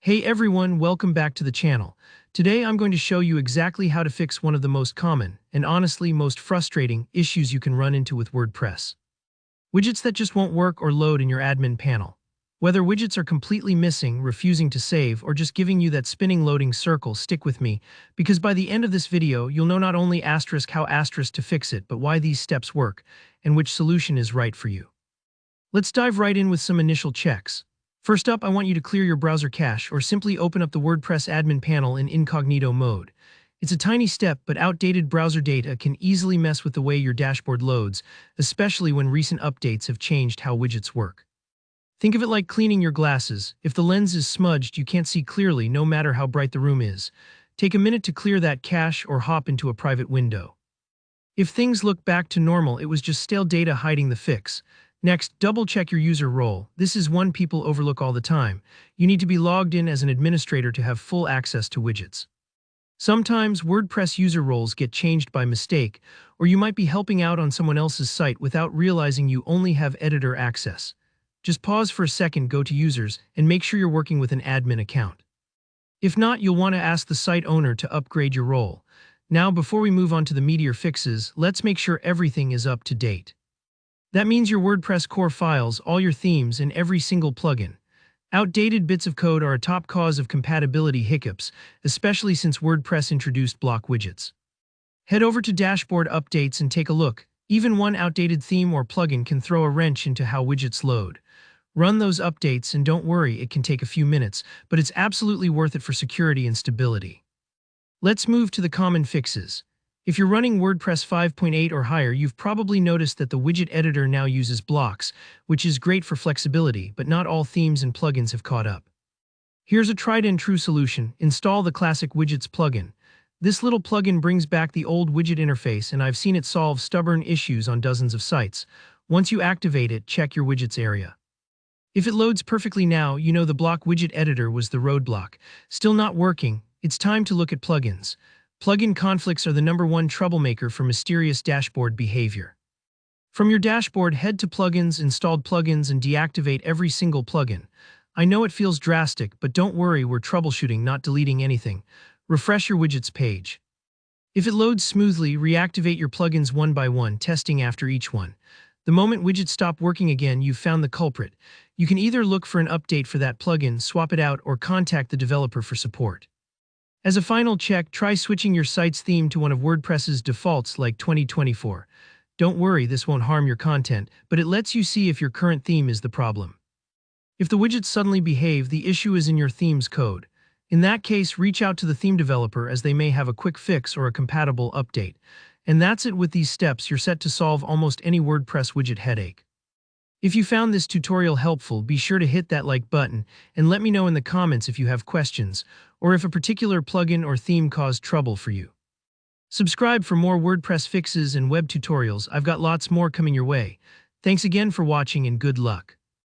Hey everyone, welcome back to the channel. Today I'm going to show you exactly how to fix one of the most common, and honestly most frustrating, issues you can run into with WordPress. Widgets that just won't work or load in your admin panel. Whether widgets are completely missing, refusing to save, or just giving you that spinning loading circle, stick with me, because by the end of this video you'll know not only how to fix it, but why these steps work, and which solution is right for you. Let's dive right in with some initial checks. First up, I want you to clear your browser cache or simply open up the WordPress admin panel in incognito mode. It's a tiny step, but outdated browser data can easily mess with the way your dashboard loads, especially when recent updates have changed how widgets work. Think of it like cleaning your glasses. If the lens is smudged, you can't see clearly no matter how bright the room is. Take a minute to clear that cache or hop into a private window. If things look back to normal, it was just stale data hiding the fix. Next, double-check your user role. This is one people overlook all the time. You need to be logged in as an administrator to have full access to widgets. Sometimes WordPress user roles get changed by mistake, or you might be helping out on someone else's site without realizing you only have editor access. Just pause for a second, go to Users, and make sure you're working with an admin account. If not, you'll want to ask the site owner to upgrade your role. Now, before we move on to the meatier fixes, let's make sure everything is up to date. That means your WordPress core files, all your themes, and every single plugin. Outdated bits of code are a top cause of compatibility hiccups, especially since WordPress introduced block widgets. Head over to Dashboard Updates and take a look. Even one outdated theme or plugin can throw a wrench into how widgets load. Run those updates and don't worry, it can take a few minutes, but it's absolutely worth it for security and stability. Let's move to the common fixes. If you're running WordPress 5.8 or higher, you've probably noticed that the widget editor now uses blocks, which is great for flexibility, but not all themes and plugins have caught up. Here's a tried-and-true solution: install the classic Widgets plugin. This little plugin brings back the old widget interface, and I've seen it solve stubborn issues on dozens of sites. Once you activate it, check your widgets area. If it loads perfectly now, you know the block widget editor was the roadblock. Still not working? It's time to look at plugins. Plugin conflicts are the #1 troublemaker for mysterious dashboard behavior. From your dashboard, head to Plugins, Installed Plugins, and deactivate every single plugin. I know it feels drastic, but don't worry, we're troubleshooting, not deleting anything. Refresh your widgets page. If it loads smoothly, reactivate your plugins one by one, testing after each one. The moment widgets stop working again, you've found the culprit. You can either look for an update for that plugin, swap it out, or contact the developer for support. As a final check, try switching your site's theme to one of WordPress's defaults like 2024. Don't worry, this won't harm your content, but it lets you see if your current theme is the problem. If the widgets suddenly behave, the issue is in your theme's code. In that case, reach out to the theme developer, as they may have a quick fix or a compatible update. And that's it. With these steps, you're set to solve almost any WordPress widget headache. If you found this tutorial helpful, be sure to hit that like button and let me know in the comments if you have questions, or if a particular plugin or theme caused trouble for you. Subscribe for more WordPress fixes and web tutorials. I've got lots more coming your way. Thanks again for watching and good luck.